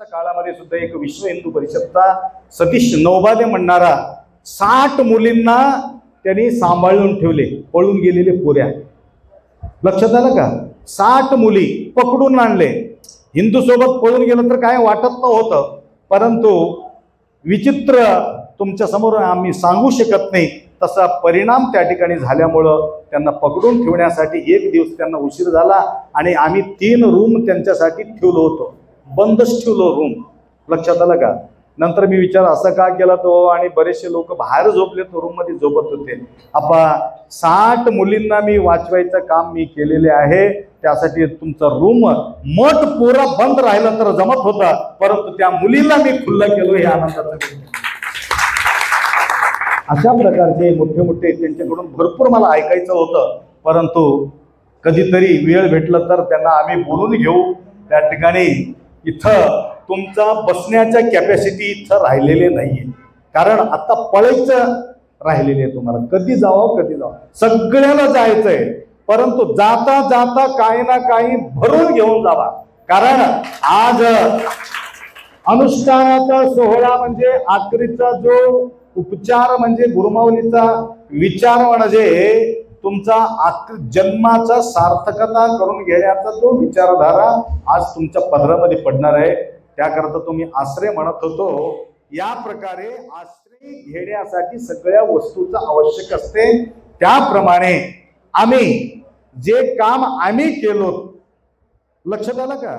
वर्तमानाच्या काळामध्ये सुद्धा एक विश्व हिंदू परिषदचा सतीश नौबादे म्हणणारा 60 मुलींना त्यांनी सांभाळून ठेवले, पळून गेलेले पोऱ्या. लक्षात आलं का? 60 मुली पकडून आणले. हिंदू सोबत पळून गेलं तर काय वाटत नव्हतं, परंतु विचित्र तुमच्या समोर आम्ही सांगू शकत नाही तसा परिणाम त्या ठिकाणी झाल्यामुळं त्यांना पकडून ठेवण्यासाठी 1 दिवस त्यांना उशीर झाला आणि आम्ही 3 रूम त्यांच्यासाठी ठेवलो होतो, बंदच ठेवलो रूम. लक्षात आलं का? नंतर मी विचार असा का केला तो, आणि बरेचसे लोक बाहेर झोपले तो रूम मध्ये झोपत होते. आपा 60 मुलींना मी वाचवायचं काम मी केलेले आहे. त्यासाठी तुमचा रूम मठ पुरा बंद राहिला तर जमत होता, परंतु त्या मुलींना मी खुल्लं केलो हे आनंदाचं. अशा प्रकारचे मोठे मोठे त्यांच्याकडून भरपूर मला ऐकायचं होतं, परंतु कधीतरी वेळ भेटला तर त्यांना आम्ही बोलून घेऊ. त्या ठिकाणी इथं तुमचा बसण्याच्या कॅपॅसिटी इथं राहिलेले नाहीये, कारण आता पळायचं राहिलेले आहे. तुम्हाला कधी जावं सगळ्याला जायचंय, परंतु जाता जाता काही ना काही भरून घेऊन जावा. कारण आज अनुष्ठानाचा सोहळा म्हणजे आखरीचा जो उपचार म्हणजे गुरुमाऊलीचा विचार म्हणजे तुमचा जन्माचा सार्थकता करून घेण्याचा जो विचारधारा आज तुमच्या पदरामध्ये पडणार आहे. त्याकरता तुम्ही आश्रय म्हणत होतो, या प्रकारे आश्रय घेण्यासाठी सगळ्या वस्तूचं आवश्यक असते. त्याप्रमाणे आम्ही जे काम आम्ही केलो, लक्षात आलं का?